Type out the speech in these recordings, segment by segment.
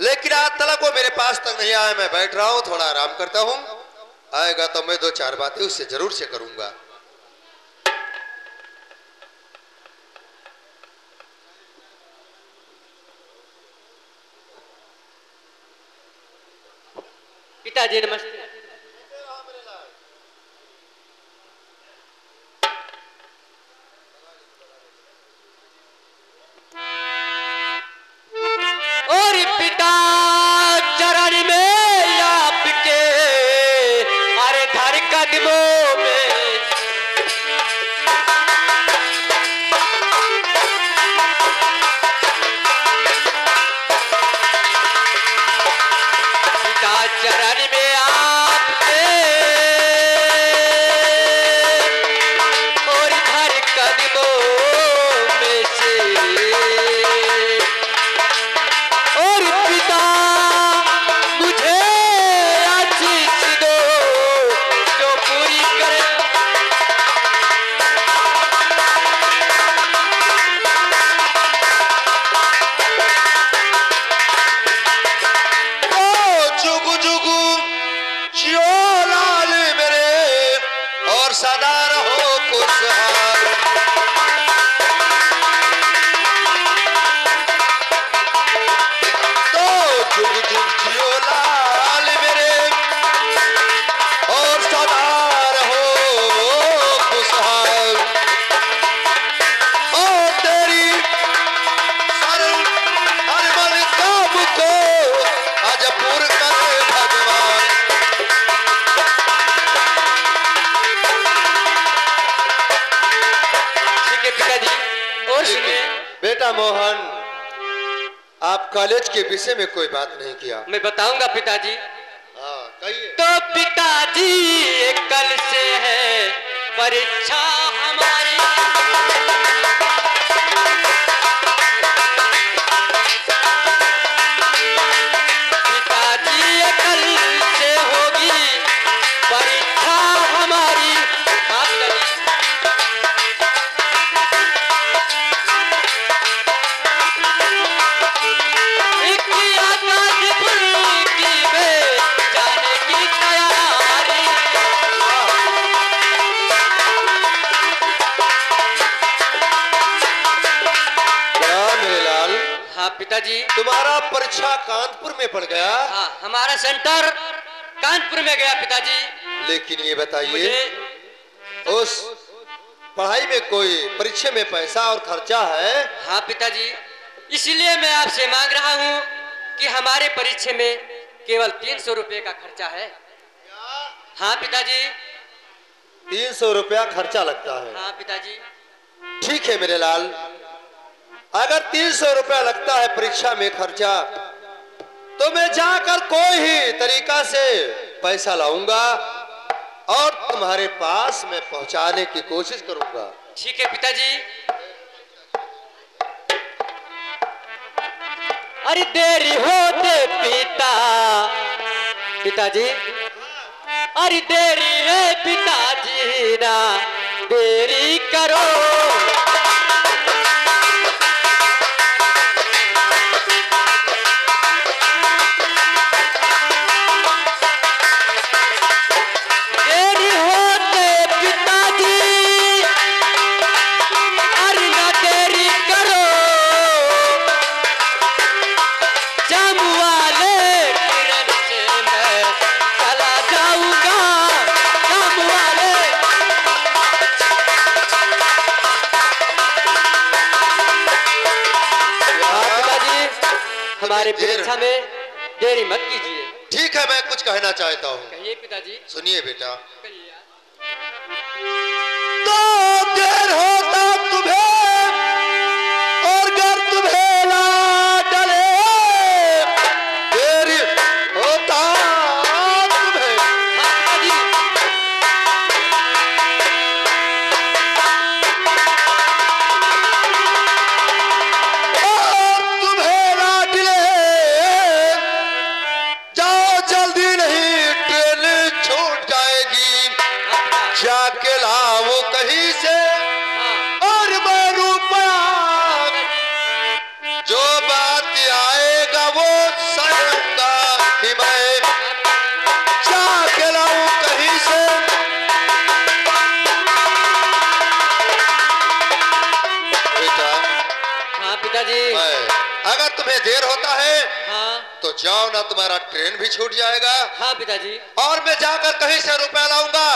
लेकिन आज तलक वो मेरे पास तक नहीं आया। मैं बैठ रहा हूँ, थोड़ा आराम करता हूँ। आएगा तो मैं दो चार बातें उससे जरूर से करूंगा। पिताजी नमस्ते। और पिता चरण में आपके अरे धर कदमों में पिता चरण में आपके और धर कदमों में से और पिता मुझे आशीष दो जो पूरी करे। ओ जुगु जुगु जियो लाल मेरे और सदा रहो खुशहाल। तो जुग जुग जियो लाल मेरे और सदा रहो खुशहाल। और तेरी सरल हर मन काम को आज पूर्ण करे भगवान। ठीक है पिताजी। और सुनिए। बेटा मोहन, आप कॉलेज के विषय में कोई बात नहीं किया। मैं बताऊंगा पिताजी। हाँ कहिए। तो पिताजी कल से है परीक्षा हमारी। पिताजी कल से होगी परीक्षा हमारी। हाँ पिताजी। जाने की तैयारी। क्या मेरे लाल, हाँ पिताजी। तुम्हारा परीक्षा कानपुर में पड़ गया। हाँ हमारा सेंटर कानपुर में गया पिताजी। लेकिन ये बताइए, मुझे उस पढ़ाई में कोई परीक्षा में पैसा और खर्चा है? हाँ पिताजी, इसलिए मैं आपसे मांग रहा हूँ कि हमारे परीक्षा में केवल 300 रुपए का खर्चा है। हाँ पिताजी। 300 रुपया खर्चा लगता है। हाँ पिताजी। ठीक है मेरे लाल, अगर 300 रुपया लगता है परीक्षा में खर्चा, तो मैं जाकर कोई ही तरीका से पैसा लाऊंगा और तुम्हारे पास मैं पहुंचाने की कोशिश करूंगा। ठीक है पिताजी। अरे देरी होते पिताजी, अरे देरी है पिताजी ना देरी करो। देरी होते पिताजी, अरे ना देरी करो। जाम वाले किरण से मैं चला जाऊंगा। जाम वाले पिताजी, हमारे परीक्षा में देरी मत कीजिए। ठीक है, मैं कुछ कहना चाहता हूँ। कहिए पिताजी। सुनिए बेटा। कहिए यार। तो देर होता तुम्हें और गर तुम्हें ला डले, देर होता तुम्हें। हाँ पिताजी। और तुम्हें ना डले, जाओ जल्दी नहीं ट्रेन छूट जाएगी। जाके लाओ कहीं से तुम्हें देर होता है हाँ तो जाओ ना, तुम्हारा ट्रेन भी छूट जाएगा। हाँ पिताजी। और मैं जाकर कहीं से रुपया लाऊंगा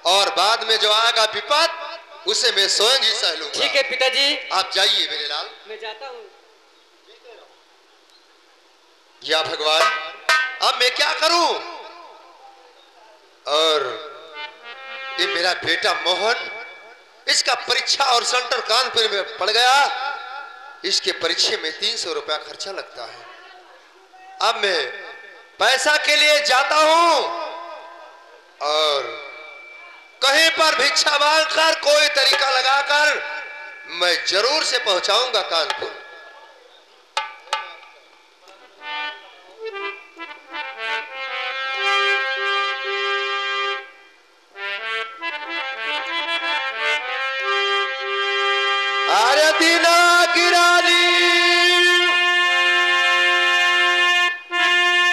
और बाद में जो आएगा विपद उसे मैं स्वयं ही सह लूंगा। ठीक है पिताजी। आप जाइए मेरे लाल। मैं जाता हूँ। या भगवान, अब मैं क्या करूं? और ये मेरा बेटा मोहन, इसका परीक्षा और सेंटर कानपुर में पड़ गया। इसके परीक्षा में 300 रुपया खर्चा लगता है। अब मैं पैसा के लिए जाता हूं और कहीं पर भिक्षा मांगकर कोई तरीका लगाकर मैं जरूर से पहुंचाऊंगा कानपुर। अरे दीना गिरानी,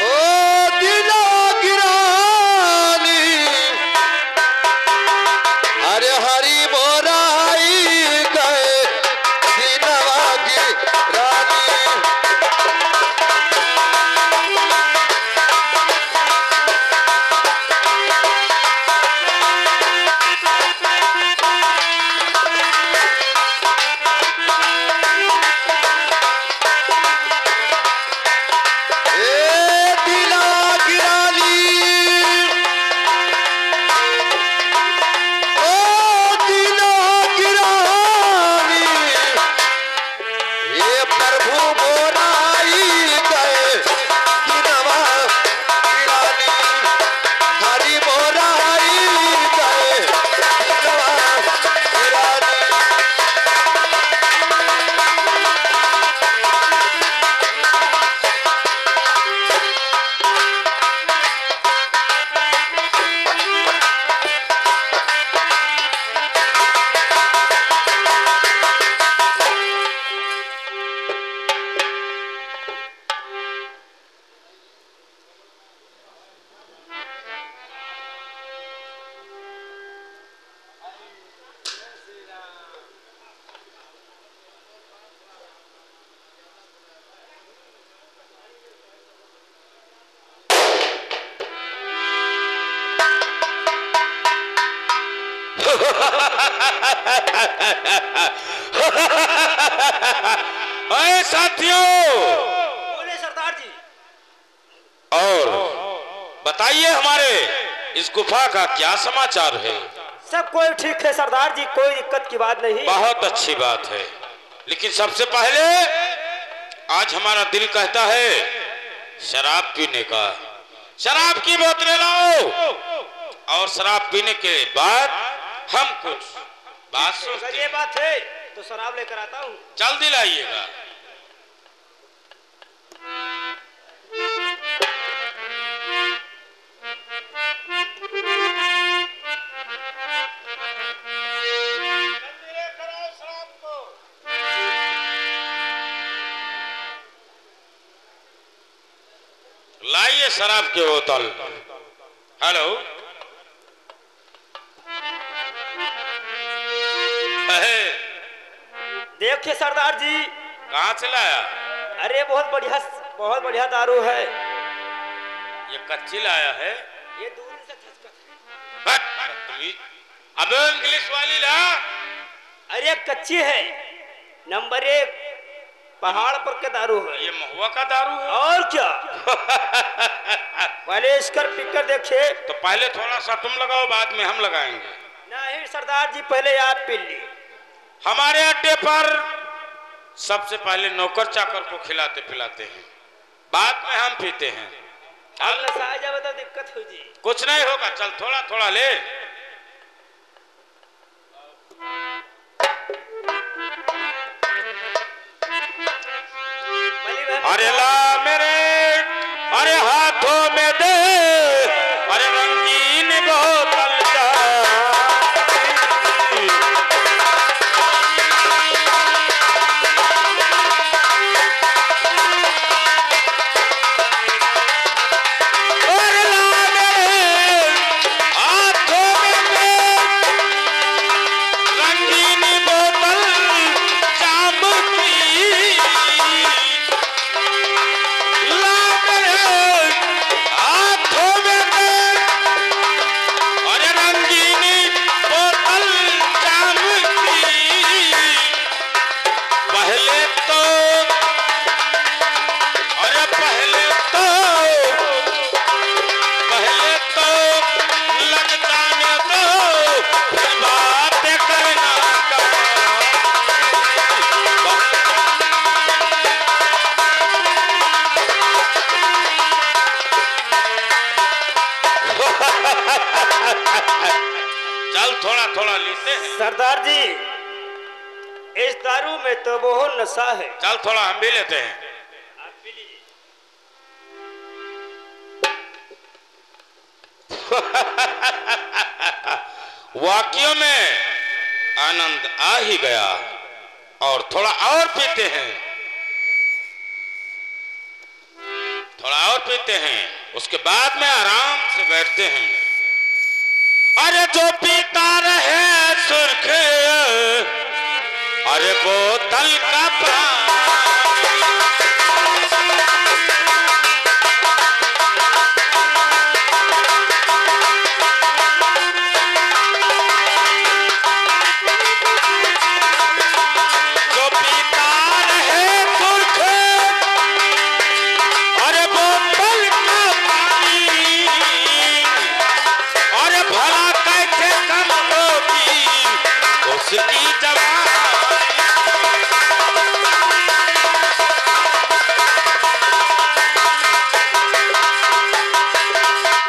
ओ दीना गिरानी, अरे हरी मोराई गए दीनवा गिरानी। अरे साथियों, बोले सरदार जी। और बताइए हमारे इस गुफा का क्या समाचार है? सब कोई ठीक है सरदार जी, कोई दिक्कत की बात नहीं। बहुत अच्छी बात है, लेकिन सबसे पहले आज हमारा दिल कहता है शराब पीने का। शराब की बोतलें लाओ और शराब पीने के बाद हम कुछ बात सोचते अगर ये बात है तो शराब लेकर आता हूँ। जल्दी लाइएगा। लाइए शराब की बोतल। हेलो, देखिए सरदार जी। कहाँ से लाया? अरे बहुत बढ़िया दारू है। ये कच्ची लाया है? ये दूर से खसखस। बदतमीज। अब इंग्लिश वाली ला। अरे कच्ची है, नंबर 1 पहाड़ पर के दारू है। ये महुआ का दारू है और क्या। पहले इसकर पीकर देखिए। तो पहले थोड़ा सा तुम लगाओ, बाद में हम लगाएंगे। नहीं सरदार जी, पहले आप पी ली। हमारे अड्डे पर सबसे पहले नौकर चाकर को खिलाते पिलाते हैं, बाद में हम पीते हैं। चल जाए तो दिक्कत हो जी। कुछ नहीं होगा, चल थोड़ा थोड़ा ले। अरे ला मेरे, अरे हाथों में दे, अरे रंगीन बोतल जा। अरे ला मेरे हाथों थोड़ा थोड़ा लेते हैं। सरदार जी, इस दारू में तो बहुत नशा है। चल थोड़ा हम भी लेते हैं। आप पी लीजिए। वाक्यों में आनंद आ ही गया और थोड़ा और पीते हैं, थोड़ा और पीते हैं, उसके बाद में आराम से बैठते हैं। अरे जो पीता रहे सुर्ख, अरे बोतल का पानी, उसकी जवानी।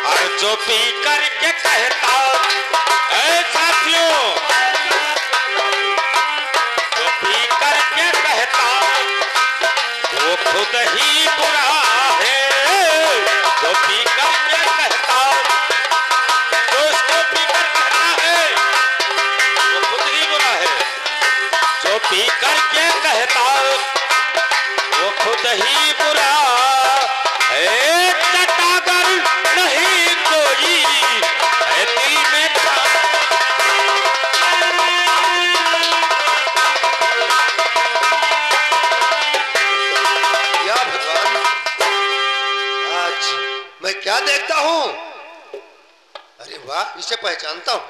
और जो पी करके कहता, ऐ साथियों, जो पी करके कहता वो खुद ही बुरा है। जो पी करके कहता, जो उसको पी कर कहता है वो खुद ही बुरा है। जो पी करके कहता वो खुद ही बुरा है। चटागर नहीं कोई है दिल में था। या भगवान, आज मैं क्या देखता हूं? अरे वाह, इसे पहचानता हूं।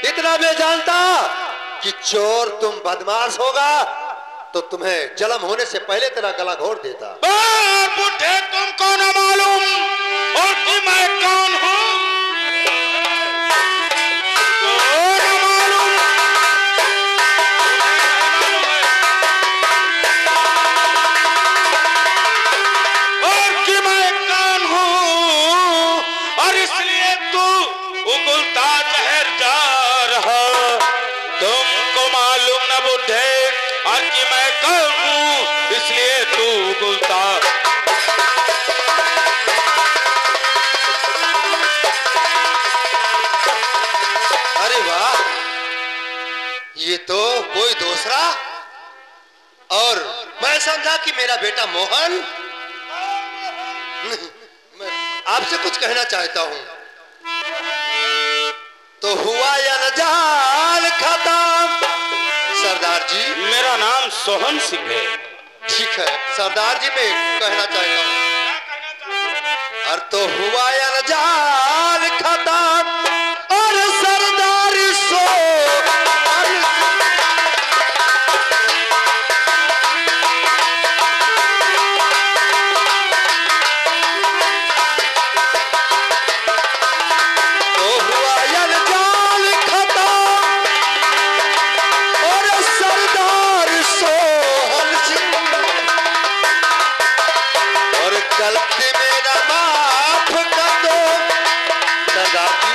इतना मैं जानता कि चोर तुम बदमाश होगा तो तुम्हें जन्म होने से पहले तेरा गला घोट देता। बुढ़े तुमको न मालूम और कि मैं कौन हूँ? इसलिए तू गुलता। अरे वाह, ये तो कोई दूसरा। और मैं समझा कि मेरा बेटा मोहन नहीं, मैं आपसे कुछ कहना चाहता हूं। तो हुआ या नजाल खत्म सरदार जी। मेरा नाम सोहन सिंह है। ठीक है सरदार जी, मैं कहना चाहता हूं। और तो हुआ या नजाल खत्म और सरदार सो गलती मेरा माफ कर दो सरदार जी,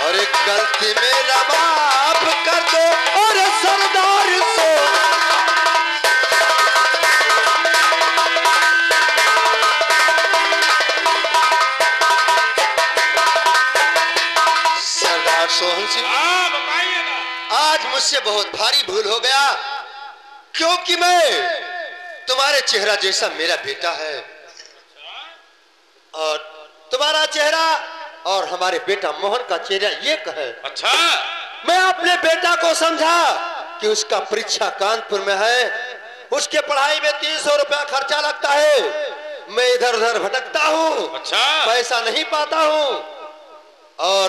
और एक गलती मेरा माफ कर दो और सरदार सो सरदार सोहन सिंह, आज मुझसे बहुत भारी भूल हो गया, क्योंकि मैं तुम्हारे चेहरा जैसा मेरा बेटा है, और तुम्हारा चेहरा और हमारे बेटा मोहन का चेहरा एक है। अच्छा, मैं अपने बेटा को समझा कि उसका परीक्षा कानपुर में है, उसके पढ़ाई में 300 रुपया खर्चा लगता है, मैं इधर उधर भटकता हूँ। अच्छा, पैसा नहीं पाता हूँ, और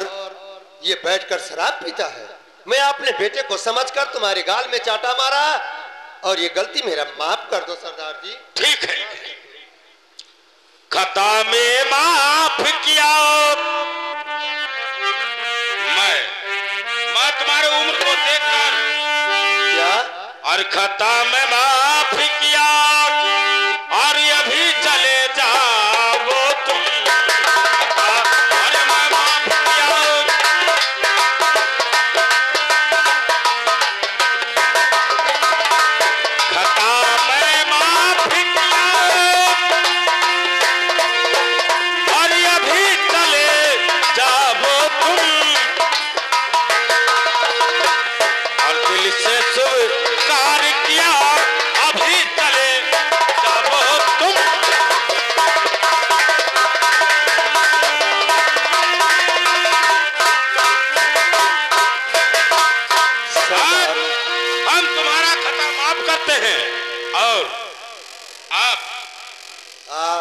ये बैठकर शराब पीता है। मैं अपने बेटे को समझकर तुम्हारे गाल में चाटा मारा, और ये गलती मेरा माफ कर दो सरदार जी। ठीक है, खता में माफ किया। मैं तुम्हारे उम्र को देखकर क्या, और खता में माफ किया, और अभी चले जाओ तुम। अरे मैं माफ किया,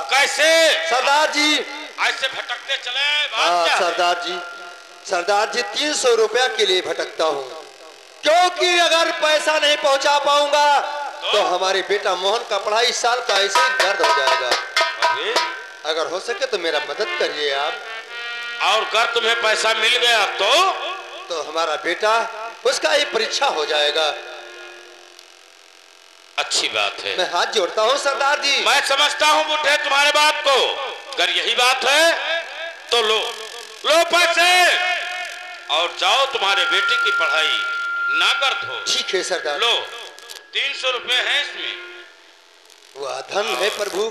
कैसे सरदार जी ऐसे भटकते चले? सरदार जी 300 रुपया के लिए भटकता हूँ, क्योंकि अगर पैसा नहीं पहुंचा पाऊंगा तो हमारे बेटा मोहन का पढ़ाई इस साल का ऐसे ही गर्द हो जाएगा। अगर हो सके तो मेरा मदद करिए आप। और अगर तुम्हें पैसा मिल गया तो हमारा बेटा, उसका ही परीक्षा हो जाएगा। अच्छी बात है, मैं हाथ जोड़ता हूँ सरदार जी। मैं समझता हूँ बुढ़े तुम्हारे बात को। अगर यही बात है तो लो पैसे और जाओ, तुम्हारे बेटे की पढ़ाई ना गर्द हो। ठीक है सरदार। लो 300 रुपए है इसमें। वह धन है प्रभु।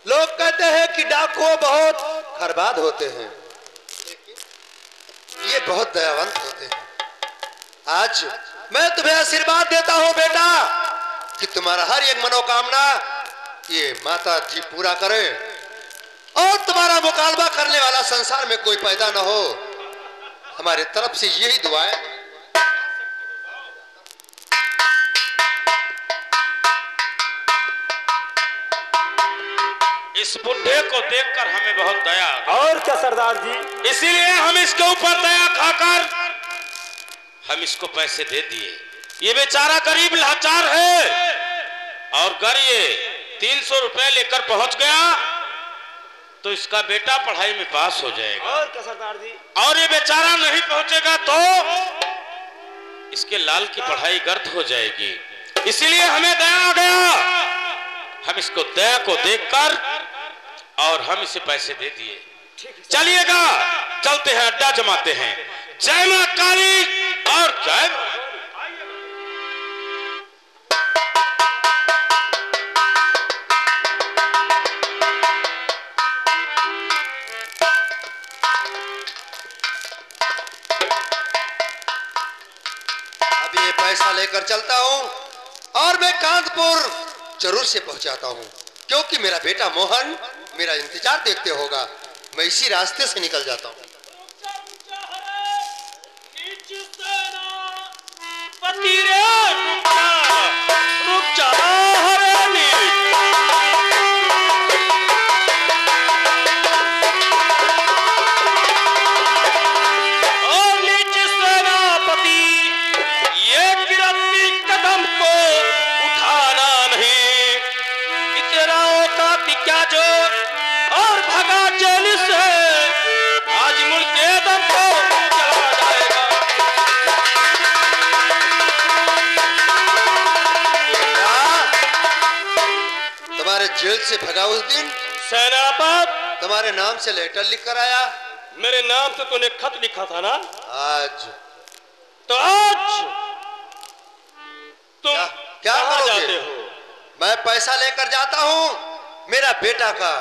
लोग कहते हैं कि डाकुओं बहुत खरबाद होते हैं, ये बहुत दयावंत होते हैं। आज मैं तुम्हें आशीर्वाद देता हूँ बेटा कि तुम्हारा हर एक मनोकामना ये माता जी पूरा करे, और तुम्हारा मुकाबला करने वाला संसार में कोई पैदा न हो। हमारे तरफ से यही दुआ है। इस बुढ़े को देखकर हमें बहुत दया आ गई। और क्या सरदार जी, इसीलिए हम इसके ऊपर दया खाकर हम इसको पैसे दे दिए। ये बेचारा गरीब लाचार है, और अगर ये 300 रुपए लेकर पहुंच गया तो इसका बेटा पढ़ाई में पास हो जाएगा। और क्या सरदार जी, और ये बेचारा नहीं पहुंचेगा तो इसके लाल की पढ़ाई गर्द हो जाएगी। इसीलिए हमें दया आ गया, हम इसको दया को देखकर और हम इसे पैसे दे दिए। चलिएगा, चलते हैं, अड्डा जमाते हैं। जय मां काली और जय पैसा लेकर चलता हूँ और मैं कानपुर जरूर से पहुंचाता हूँ। क्योंकि मेरा बेटा मोहन मेरा इंतजार देखते होगा। मैं इसी रास्ते से निकल जाता हूँ। जेल से भगा उस दिन सेनापति तुम्हारे नाम से लेटर लिख कर आया। मेरे नाम से तूने खत लिखा था ना? आज तो आज तुम क्या कहाँ करोगे? जाते हो? मैं पैसा लेकर जाता हूँ मेरा बेटा का,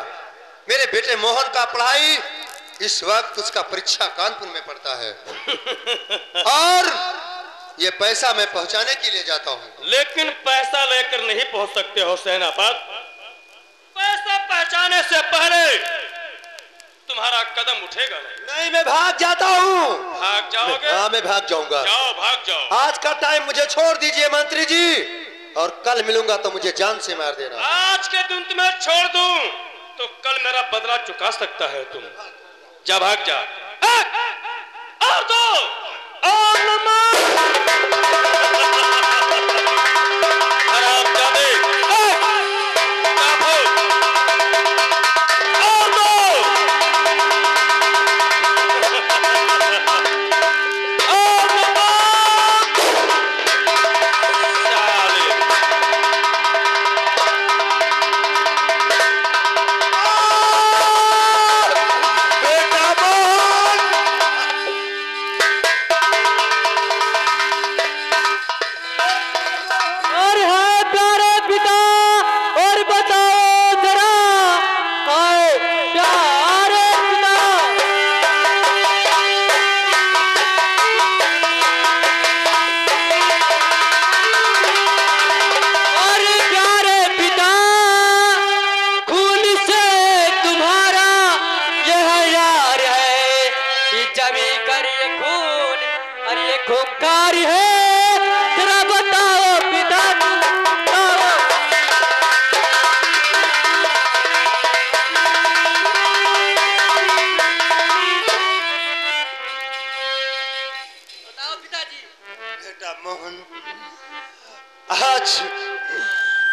मेरे बेटे मोहन का पढ़ाई इस वक्त उसका परीक्षा कानपुर में पड़ता है और ये पैसा मैं पहुंचाने के लिए जाता हूँ। लेकिन पैसा लेकर नहीं पहुंच सकते हो सेनापति। पैसा पहुंचाने से पहले तुम्हारा कदम उठेगा नहीं। मैं भाग जाता हूँ। भाग जाओगे? हाँ मैं भाग जाऊंगा। जाओ, भाग जाओ। आज का टाइम मुझे छोड़ दीजिए मंत्री जी, और कल मिलूंगा तो मुझे जान से मार देना। आज के दिन तुम्हें छोड़ दूं तो कल मेरा बदला चुका सकता है तुम। जा, भाग जा। और दो और हराम जादे।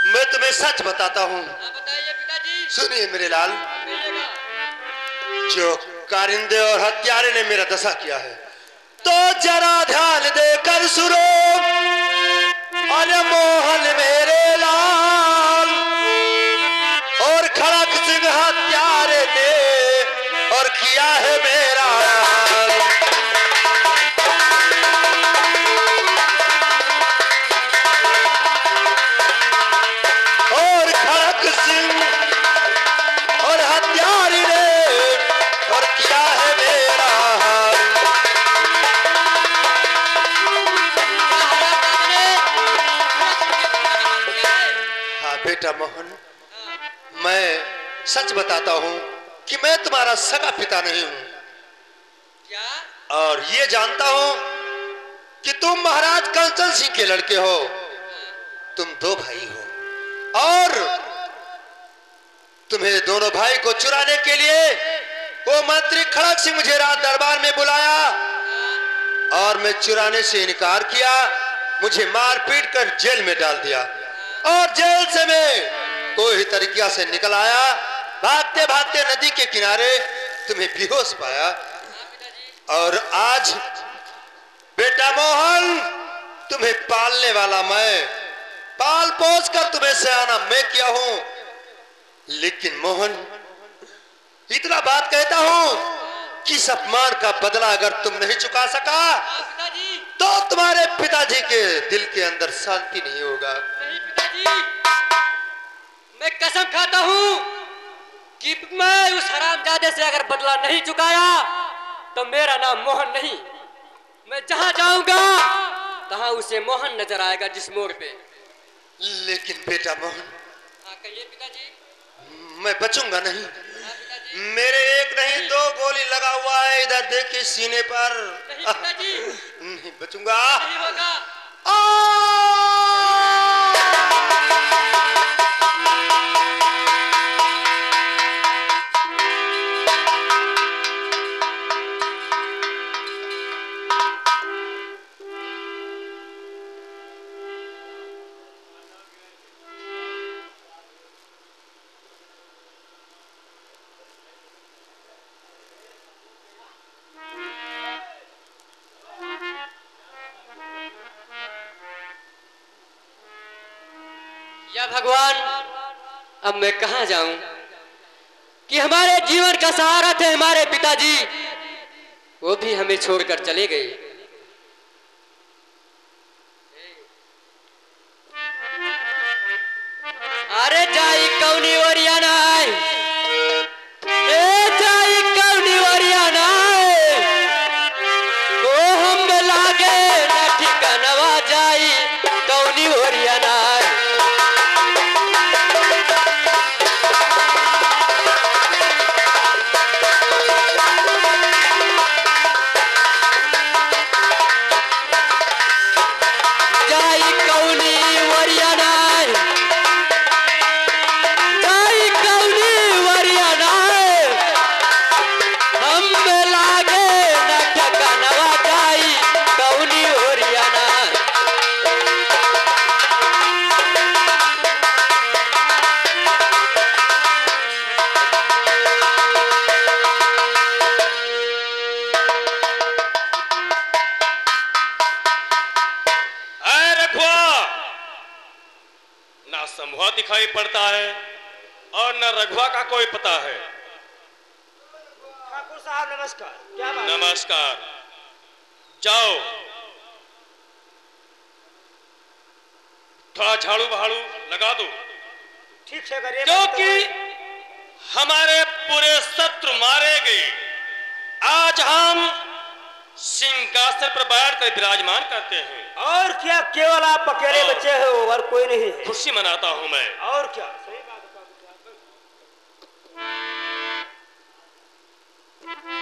मैं तुम्हें सच बताता हूँ। बताइए पिताजी। सुनिए मेरे लाल, जो कारिंदे और हत्यारे ने मेरा दशा किया है, तो जरा ध्यान देकर सुनो। अरे मोहन मेरे लाल और खड़क सिंह हत्यारे ने और किया है मेरा हाल। और खड़क सिंह और हत्यारे ने और किया है मेरा हाल। हाँ बेटा मोहन, मैं सच बताता हूँ कि मैं तुम्हारा सगा पिता नहीं हूँ। क्या? और ये जानता हूँ कि तुम महाराज कंचन सिंह के लड़के हो। तुम दो भाई हो और तुम्हें दोनों भाई को चुराने के लिए वो मंत्री खड़क सिंह मुझे रात दरबार में बुलाया और मैं चुराने से इनकार किया। मुझे मार पीट कर जेल में डाल दिया और जेल से मैं कोई तरीका से निकल आया। भागते भागते नदी के किनारे तुम्हें बेहोश पाया और आज बेटा मोहन तुम्हें पालने वाला मैं, पाल पोस कर तुम्हें सयाना मैं किया हूं। लेकिन मोहन, इतना बात कहता हूं कि इस अपमान का बदला अगर तुम नहीं चुका सका तो तुम्हारे पिताजी के दिल के अंदर शांति नहीं होगा। नहीं पिताजी, मैं कसम खाता हूँ कि मैं उस हरामजादे से अगर बदला नहीं चुकाया तो मेरा नाम मोहन नहीं। मैं जहां जाऊंगा तहां उसे मोहन नजर आएगा, जिस मोड़ पे। लेकिन बेटा मोहन, हाँ कहिए पिताजी। मैं बचूंगा नहीं। मेरे एक नहीं 2 गोली लगा हुआ है, इधर देखिए सीने पर। नहीं पिताजी, नहीं बचूंगा। नहीं होगा। या भगवान, अब मैं कहां जाऊं कि हमारे जीवन का सहारा थे हमारे पिताजी, वो भी हमें छोड़कर चले गए। अरे जाई कौनी ओरियाना, जाई कौनी ओरियाना, ओ हम लागे ना ठिकानवा, जाई कौनी ओरियाना। समूह दिखाई पड़ता है और न रघुआ का कोई पता है। ठाकुर साहब नमस्कार। क्या बात? नमस्कार। जाओ थोड़ा झाड़ू बहाड़ू लगा दो, ठीक से करिए, क्योंकि हमारे पूरे शत्रु मारे गए। आज हम सिंहासन पर बैठकर विराजमान करते हैं। और क्या, केवल आप अकेले बच्चे हो और कोई नहीं है। खुशी मनाता हूं मैं। और क्या, सही बात है।